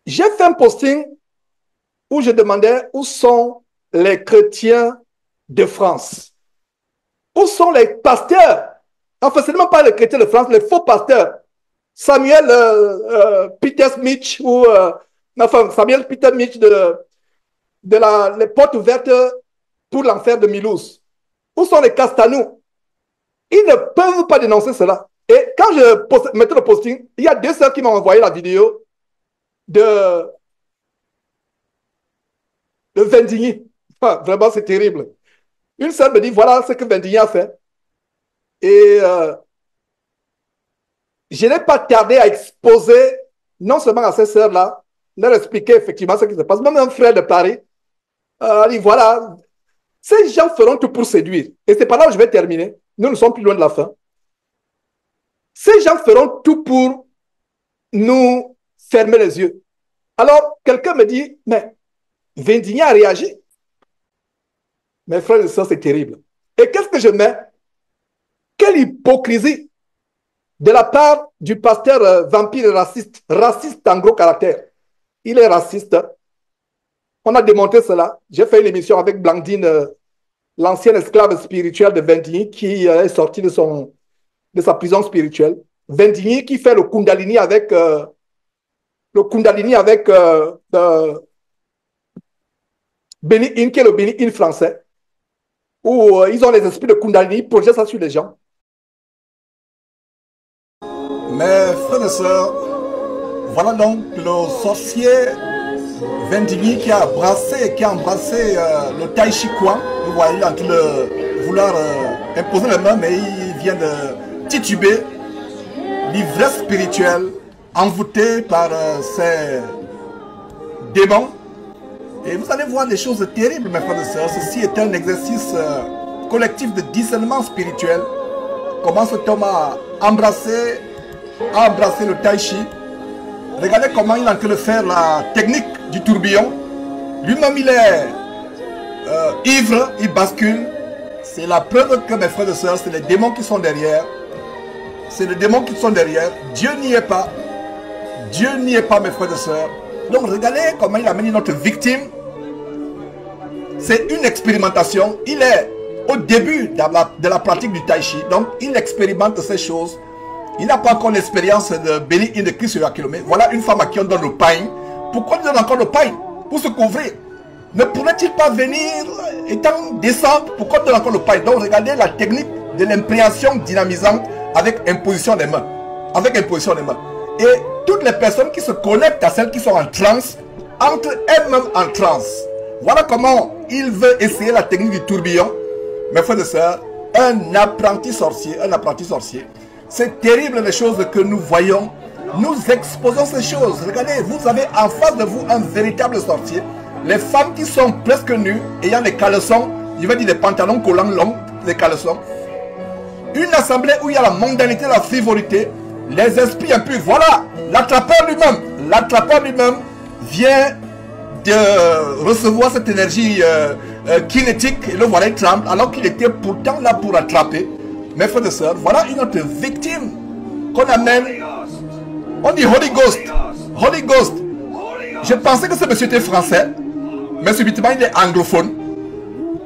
J'ai fait un posting où je demandais où sont les chrétiens de France, où sont les pasteurs, enfin seulement pas les chrétiens de France, les faux pasteurs, Samuel Peter Mitch ou enfin Samuel Peter Mitch de les portes ouvertes pour l'enfer de Milouz. Où sont les Castanou? Ils ne peuvent pas dénoncer cela. Et quand je mettais le posting, il y a deux sœurs qui m'ont envoyé la vidéo de Vendigny. Ah, vraiment, c'est terrible. Une sœur me dit, voilà ce que Vendigny a fait. Et je n'ai pas tardé à exposer, non seulement à ces sœurs-là, leur expliquer effectivement ce qui se passe. Même un frère de Paris dit, voilà, ces gens feront tout pour séduire. Et c'est par là où je vais terminer. Nous ne sommes plus loin de la fin. Ces gens feront tout pour nous fermer les yeux. Alors, quelqu'un me dit, mais Vendigny a réagi. Mes frères et sœurs, c'est terrible. Et qu'est-ce que je mets? Quelle hypocrisie de la part du pasteur vampire raciste, raciste en gros caractère. Il est raciste. On a démontré cela. J'ai fait une émission avec Blandine, l'ancienne esclave spirituelle de Vendigny, qui est sortie de sa prison spirituelle. Vendigny qui fait le Kundalini avec Benny Hinn, qui est le Benny Hinn français, où ils ont les esprits de Kundalini, ils projettent ça sur les gens. Mes frères et sœurs, voilà donc le sorcier Vendigny qui a embrassé le Tai Chi Chuan. Vous voyez, il est en train de vouloir imposer les mains, mais il vient de tituber. L'ivresse spirituelle envoûtée par ces démons. Et vous allez voir des choses terribles, mes frères et sœurs. Ceci est un exercice collectif de discernement spirituel. Comment cet homme a embrassé le Tai Chi. Regardez comment il est en train de faire la technique du tourbillon. Lui-même, il est ivre, il bascule. C'est la preuve que, mes frères et sœurs, c'est les démons qui sont derrière. C'est les démons qui sont derrière. Dieu n'y est pas. Dieu n'y est pas, mes frères et sœurs. Donc, regardez comment il a mené notre victime. C'est une expérimentation. Il est au début de la pratique du Tai Chi. Donc, il expérimente ces choses. Il n'a pas encore l'expérience de Benny Hinn de Christ sur la kilomètre. Voilà une femme à qui on donne le pain. Pourquoi on donne encore le pain? Pour se couvrir. Ne pourrait-il pas venir étant descendre? Pourquoi on donne encore le pain? Donc regardez la technique de l'impréhension dynamisante avec imposition des mains. Avec imposition des mains. Et toutes les personnes qui se connectent à celles qui sont en transe, entrent elles-mêmes en transe. Voilà comment il veut essayer la technique du tourbillon. Mes frères et sœurs, un apprenti sorcier. C'est terrible les choses que nous voyons. Nous exposons ces choses. Regardez, vous avez en face de vous un véritable sorcier. Les femmes qui sont presque nues, ayant des caleçons, je vais dire des pantalons collants longs, des caleçons. Une assemblée où il y a la mondanité, la frivolité, les esprits impurs. Voilà, l'attrapeur lui-même vient de recevoir cette énergie kinétique. Et le voilà, il tremble, alors qu'il était pourtant là pour attraper. Mes frères et sœurs, voilà une autre victime qu'on amène. On dit Holy Ghost. Holy Ghost. Je pensais que ce monsieur était français, mais subitement il est anglophone.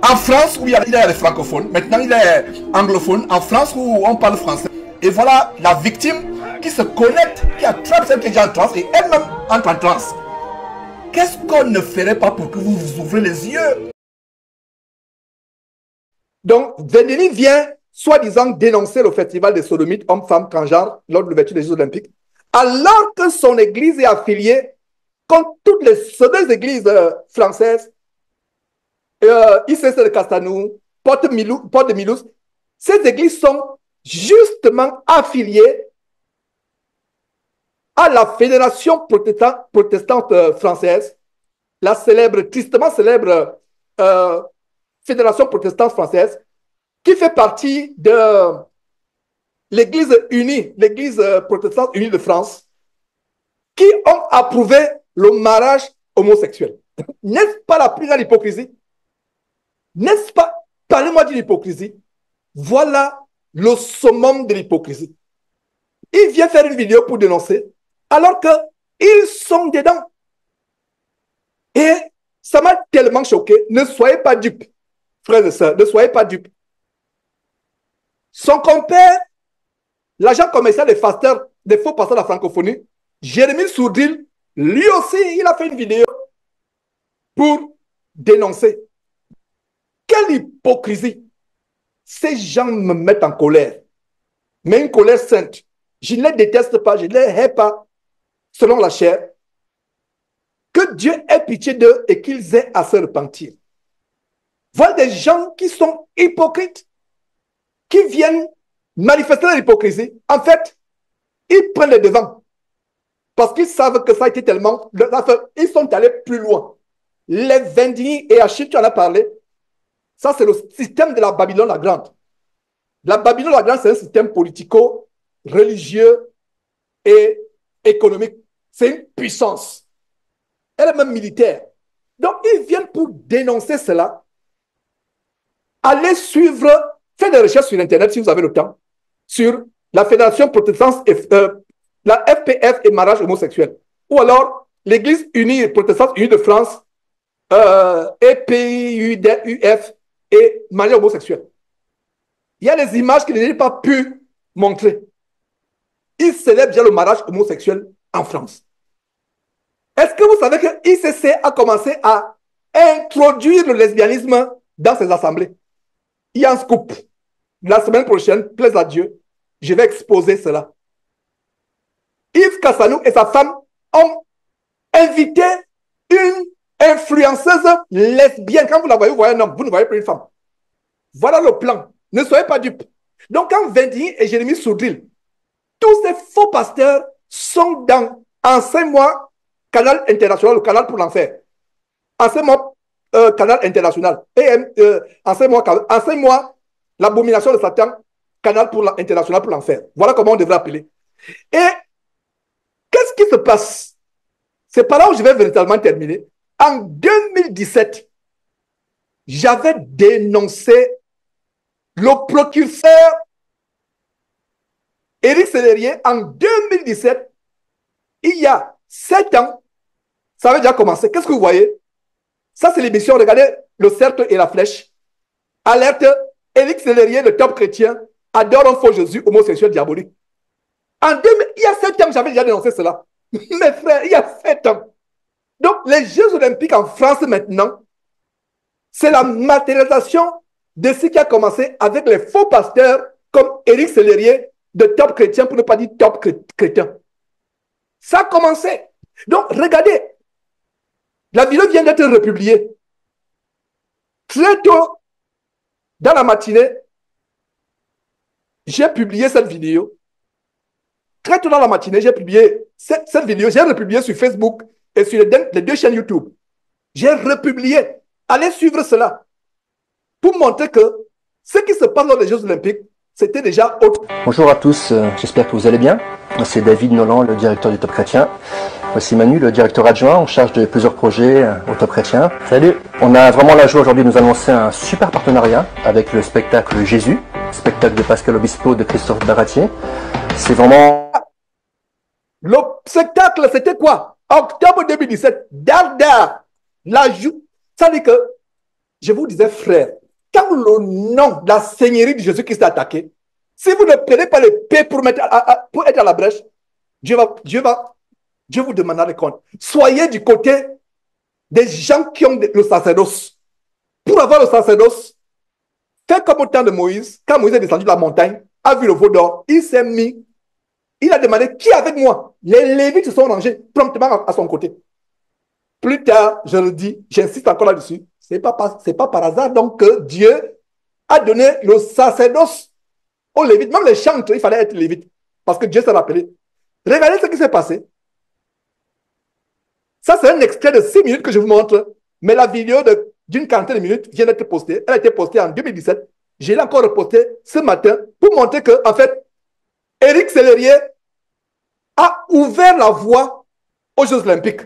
En France, où il y a les francophones, maintenant il est anglophone. En France, où on parle français. Et voilà la victime qui se connecte, qui attrape celle qui est déjà en transe et elle-même entre en transe. Qu'est-ce qu'on ne ferait pas pour que vous vous ouvrez les yeux? Donc, Vendigny vient soi-disant dénoncer le festival des sodomites hommes-femmes transgenres lors de l'ouverture des Jeux Olympiques, alors que son église est affiliée, comme toutes les deux églises françaises, ICC de Castanou, Porte de Milouz, ces églises sont justement affiliées à la Fédération protestante française, la célèbre, tristement célèbre Fédération protestante française, qui fait partie de l'Église unie, l'Église protestante unie de France, qui ont approuvé le mariage homosexuel. N'est-ce pas la plus grande hypocrisie? N'est-ce pas? Parlez-moi d'une hypocrisie. Voilà le summum de l'hypocrisie. Il vient faire une vidéo pour dénoncer, alors qu'ils sont dedans. Et ça m'a tellement choqué. Ne soyez pas dupes, frères et sœurs, ne soyez pas dupes. Son compère, l'agent commercial des fasteurs, des faux pasteurs de la francophonie, Jérémy Sourdil, lui aussi, il a fait une vidéo pour dénoncer. Quelle hypocrisie! Ces gens me mettent en colère, mais une colère sainte. Je ne les déteste pas, je ne les hais pas, selon la chair. Que Dieu ait pitié d'eux et qu'ils aient à se repentir. Voilà des gens qui sont hypocrites, qui viennent manifester leur hypocrisie. En fait, ils prennent les devants parce qu'ils savent que ça a été tellement... Ils sont allés plus loin. Les Vendini et Achille, tu en as parlé. Ça, c'est le système de la Babylone la Grande. La Babylone la Grande, c'est un système politico-religieux et économique. C'est une puissance. Elle est même militaire. Donc, ils viennent pour dénoncer cela. Allez suivre, faites des recherches sur Internet si vous avez le temps, sur la Fédération protestante, la FPF et mariage homosexuel. Ou alors, l'Église unie protestante unie de France, EPIUF et mariage homosexuel. Il y a des images qu'ils n'ont pas pu montrer. Ils célèbrent déjà le mariage homosexuel en France. Est-ce que vous savez que ICC a commencé à introduire le lesbianisme dans ses assemblées? Il y a un scoop. La semaine prochaine, plaise à Dieu, je vais exposer cela. Yves Kassanou et sa femme ont invité une influenceuse lesbienne. Quand vous la voyez, vous voyez un homme, vous ne voyez plus une femme. Voilà le plan. Ne soyez pas dupes. Donc, quand Vendini et Jérémy Sourdil, tous ces faux pasteurs sont dans Enseigne-moi Canal International, le canal pour l'enfer. Enseigne-moi Canal International. Enseigne-moi l'abomination de Satan, Canal International pour l'enfer. Voilà comment on devrait appeler. Et qu'est-ce qui se passe? C'est par là où je vais véritablement terminer. En 2017, j'avais dénoncé le procureur Éric Sellerier en 2017. Il y a 7 ans, ça avait déjà commencé. Qu'est-ce que vous voyez? Ça, c'est l'émission. Regardez le cercle et la flèche. Alerte, Éric Sellerier, le top chrétien, adore un faux Jésus homosexuel diabolique. Il y a 7 ans, j'avais déjà dénoncé cela. Mes frères, il y a 7 ans. Donc, les Jeux olympiques en France maintenant, c'est la matérialisation de ce qui a commencé avec les faux pasteurs comme Éric Sellerier, de top chrétien, pour ne pas dire top chrétien. Ça a commencé. Donc, regardez, la vidéo vient d'être republiée. Très tôt, dans la matinée, j'ai publié cette vidéo. Très tôt dans la matinée, j'ai publié cette vidéo. J'ai republié sur Facebook et sur les 2 chaînes YouTube. J'ai republié. Allez suivre cela pour montrer que ce qui se passe dans les Jeux olympiques, c'était déjà autre. Bonjour à tous, j'espère que vous allez bien. C'est David Nolan, le directeur du Top Chrétien. Voici Manu, le directeur adjoint en charge de plusieurs projets au Top Chrétien. Salut. On a vraiment la joie aujourd'hui de nous annoncer un super partenariat avec le spectacle Jésus, spectacle de Pascal Obispo de Christophe Baratier. C'est vraiment... Le spectacle, c'était quoi? Octobre 2017, Darda, ça dit que, je vous disais frère, quand le nom de la Seigneurie de Jésus-Christ est attaqué, si vous ne prenez pas l'épée pour être à la brèche, Dieu vous demandera des comptes. Soyez du côté des gens qui ont le sacerdoce. Pour avoir le sacerdoce, faites comme au temps de Moïse. Quand Moïse est descendu de la montagne, a vu le veau d'or, il s'est mis, il a demandé qui est avec moi. Les Lévites se sont rangés promptement à son côté. Plus tard, je le dis, j'insiste encore là-dessus, c'est pas par hasard donc que Dieu a donné le sacerdoce aux Lévites. Même les chantres, il fallait être Lévite parce que Dieu s'est rappelé. Regardez ce qui s'est passé. Ça, c'est un extrait de 6 minutes que je vous montre. Mais la vidéo d'une quarantaine de minutes vient d'être postée. Elle a été postée en 2017. Je l'ai encore repostée ce matin pour montrer que, en fait, Éric Sellerier a ouvert la voie aux Jeux Olympiques.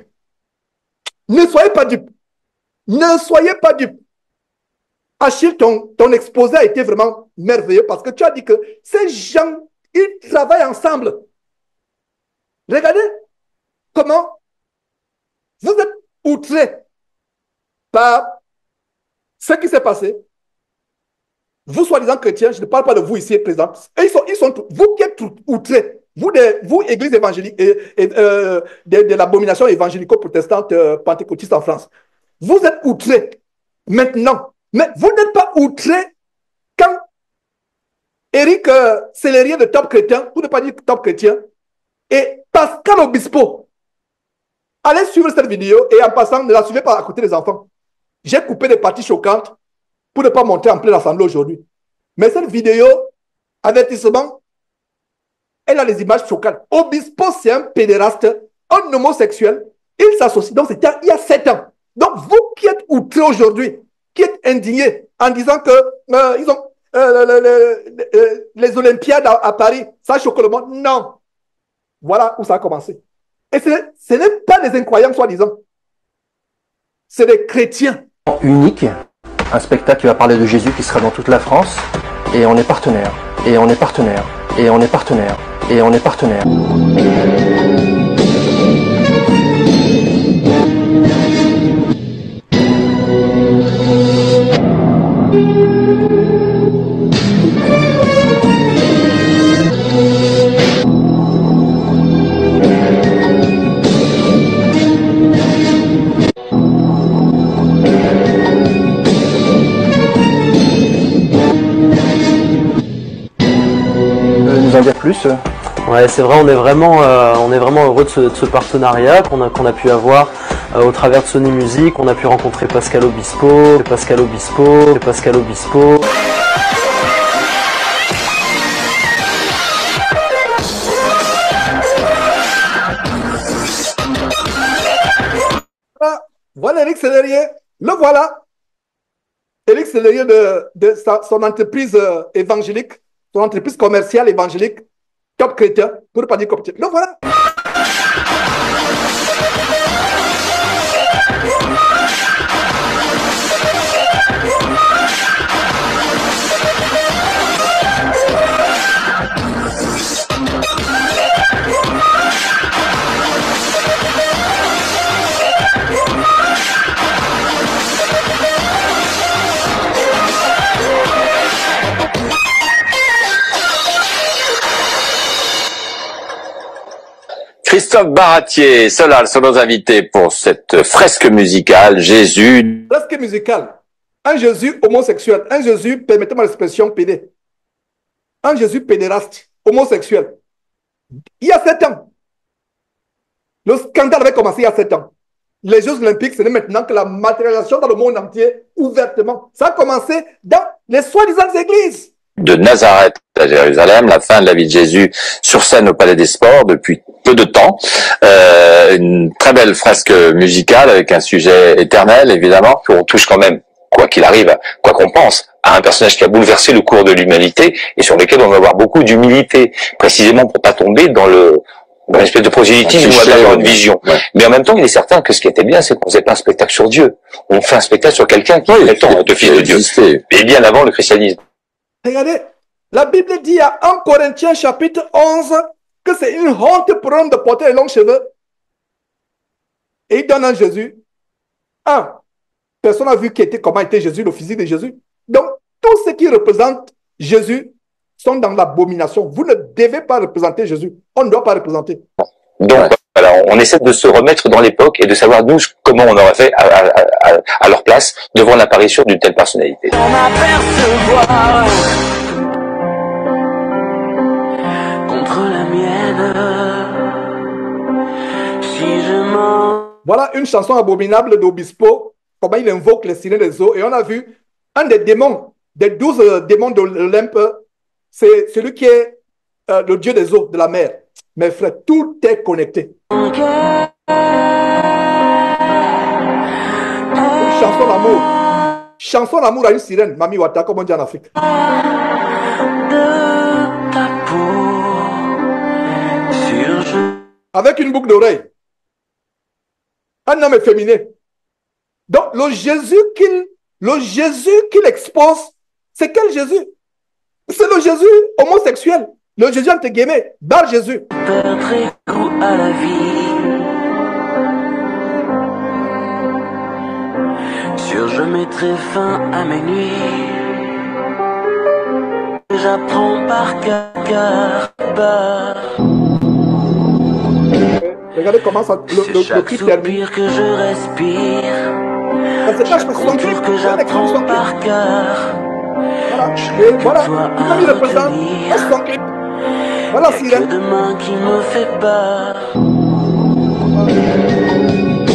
Ne soyez pas dupes. Ne soyez pas dupes. Achille, ton exposé a été vraiment merveilleux parce que tu as dit que ces gens, ils travaillent ensemble. Regardez comment vous êtes outrés par ce qui s'est passé. Vous, soi-disant chrétiens, je ne parle pas de vous ici présents, ils sont vous qui êtes outrés, vous, église évangélique, de l'abomination évangélico-protestante pentecôtiste en France. Vous êtes outrés maintenant, mais vous n'êtes pas outrés quand Éric Sellerier de Top Chrétien, pour ne pas dire Top Chrétien, et Pascal Obispo. Allez suivre cette vidéo et en passant, ne la suivez pas à côté des enfants. J'ai coupé des parties choquantes pour ne pas monter en pleine assemblée aujourd'hui. Mais cette vidéo, avertissement, elle a les images choquantes. Obispo, c'est un pédéraste, un homosexuel. Il s'associe. Donc, c'était il y a 7 ans. Donc, vous qui êtes outrés aujourd'hui, qui êtes indignés en disant que ils ont les Olympiades à Paris, ça choque le monde. Non. Voilà où ça a commencé. Et ce n'est pas des incroyants, soi-disant. C'est des chrétiens. Unique, un spectacle qui va parler de Jésus qui sera dans toute la France. Et on est partenaire. Et on est partenaire. Et on est partenaire. Et on est partenaire. En dire plus. Ouais, c'est vrai, on est vraiment heureux de ce partenariat qu'on a pu avoir au travers de Sony Music. On a pu rencontrer Pascal Obispo. Voilà Éric Sellerier, le voilà. Éric Sellerier de son entreprise évangélique, son entreprise commerciale évangélique, Top Chrétien, pour ne pas dire Top. Le voilà. Christophe Baratier, Solal sont nos invités pour cette fresque musicale, Jésus. Fresque musicale. Un Jésus homosexuel, un Jésus, permettez-moi l'expression, pédé. Un Jésus pédéraste, homosexuel. Il y a 7 ans. Le scandale avait commencé il y a 7 ans. Les Jeux Olympiques, ce n'est maintenant que la matérialisation dans le monde entier, ouvertement. Ça a commencé dans les soi-disant églises. De Nazareth à Jérusalem, la fin de la vie de Jésus sur scène au Palais des Sports depuis peu de temps. Une très belle fresque musicale avec un sujet éternel, évidemment, qu'on touche quand même, quoi qu'il arrive, quoi qu'on pense, à un personnage qui a bouleversé le cours de l'humanité et sur lequel on va avoir beaucoup d'humilité, précisément pour pas tomber dans une espèce de prosélytisme ou d'avoir une vision. Ouais. Mais en même temps, il est certain que ce qui était bien, c'est qu'on faisait pas un spectacle sur Dieu. On fait un spectacle sur quelqu'un qui prétend être fils de Dieu. Et bien avant le christianisme. Regardez, la Bible dit à 1 Corinthiens chapitre 11 que c'est une honte pour un homme de porter les longs cheveux. Et il donne à Jésus. Personne n'a vu comment était Jésus, le physique de Jésus. Donc, tout ce qui représente Jésus sont dans l'abomination. Vous ne devez pas représenter Jésus. On ne doit pas représenter. Donc, voilà, on essaie de se remettre dans l'époque et de savoir, nous, comment on aurait fait à leur place devant l'apparition d'une telle personnalité. Voilà une chanson abominable d'Obispo, comment il invoque les sirènes des eaux. Et on a vu un des démons, des 12 démons de l'Olympe, c'est celui qui est le dieu des eaux, de la mer. Mes frères, tout est connecté. chanson d'amour. Chanson d'amour à une sirène. Mami Wata, comme on dit en Afrique. Avec une boucle d'oreille. Un homme efféminé. Donc, le Jésus qu'il expose, c'est quel Jésus? C'est le Jésus homosexuel. Le Jésus entre guillemets, Bar Jésus. Perdrai goût à la vie. Sûr, je mettrai fin à mes nuits. J'apprends par cœur. Regardez comment ça, le cri termine. Que je respire. Chaque contour que j'apprends par cœur. Voilà. Et voilà. Il a mis le président. Est-ce son clip? Voilà, sirène. Demain qui me fait peur.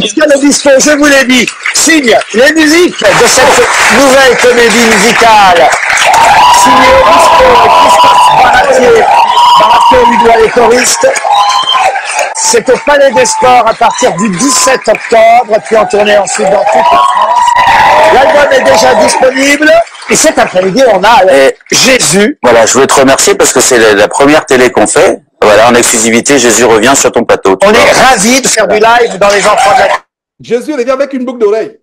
Pascal Obispo, je vous l'ai dit, signe les musiques de cette nouvelle comédie musicale. Signé Obispo et Christophe Baratier. Baratier lui doit les choristes. C'est au Palais des Sports à partir du 17 octobre, puis en tournée ensuite dans toute la France. L'album est déjà disponible. Et cet après-midi, on a Jésus. Voilà, je voulais te remercier parce que c'est la première télé qu'on fait. Voilà, en exclusivité, Jésus revient sur ton plateau. On est ravis de faire du live dans les enfants de la... Jésus revient avec une boucle d'oreille.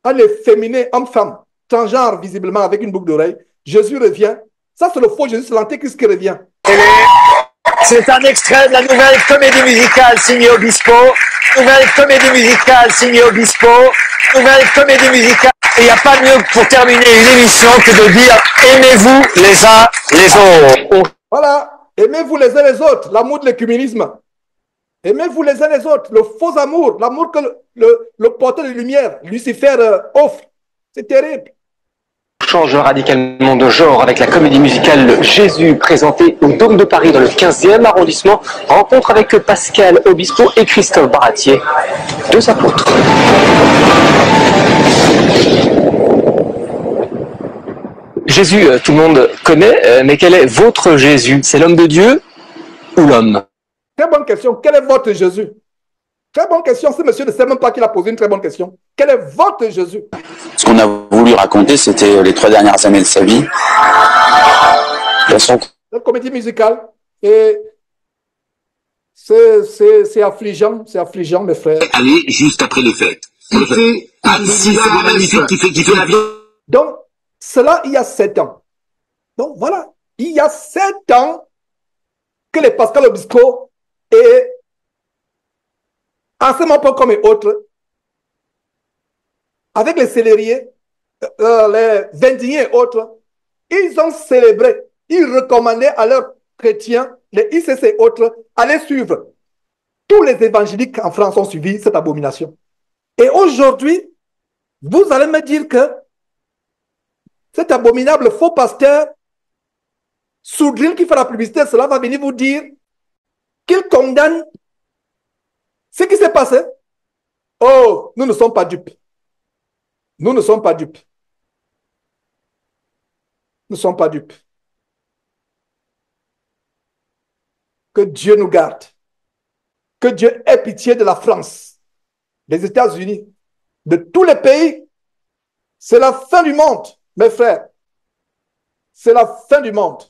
Un efféminé, homme-femme, transgenre visiblement avec une boucle d'oreille. Jésus revient. Ça, c'est le faux Jésus, c'est l'antéchrist qui revient. C'est un extrait de la nouvelle comédie musicale signée Obispo. Nouvelle comédie musicale signée Obispo. Nouvelle comédie musicale. Et il n'y a pas mieux pour terminer une émission que de dire aimez-vous les uns les autres. Voilà, aimez-vous les uns les autres, l'amour de l'écuménisme. Aimez-vous les uns les autres, le faux amour, l'amour que le porteur de lumière, Lucifer, offre. C'est terrible. Change radicalement de genre avec la comédie musicale Jésus présentée au Dôme de Paris dans le 15e arrondissement. Rencontre avec Pascal Obispo et Christophe Baratier, deux apôtres. Jésus, tout le monde connaît, mais quel est votre Jésus? C'est l'homme de Dieu ou l'homme? Très bonne question. Quel est votre Jésus? Très bonne question. Ce monsieur ne sait même pas qu'il a posé une très bonne question. Quel est votre Jésus? Ce qu'on a voulu raconter, c'était les 3 dernières années de sa vie. Une comédie musicale. Et c'est affligeant, mes frères. Allez, juste après les fêtes. C'était Annecy, c'est magnifique qui fait la vie. Donc, cela, il y a 7 ans. Donc, voilà. Il y a 7 ans que les Pascal Obispo et Enseignement comme et autres, avec les célériers, les Vendiniers et autres, ils ont célébré, ils recommandaient à leurs chrétiens, les ICC et autres, aller suivre. Tous les évangéliques en France ont suivi cette abomination. Et aujourd'hui, vous allez me dire que cet abominable faux pasteur, Soudril qui fait la publicité, cela va venir vous dire qu'il condamne ce qui s'est passé. Oh, nous ne sommes pas dupes. Nous ne sommes pas dupes. Nous ne sommes pas dupes. Que Dieu nous garde. Que Dieu ait pitié de la France, des États-Unis, de tous les pays. C'est la fin du monde, mes frères. C'est la fin du monde.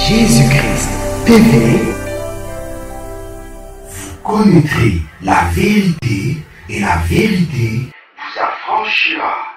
Jésus-Christ TV, vous connaîtrez la vérité et la vérité vous affranchira.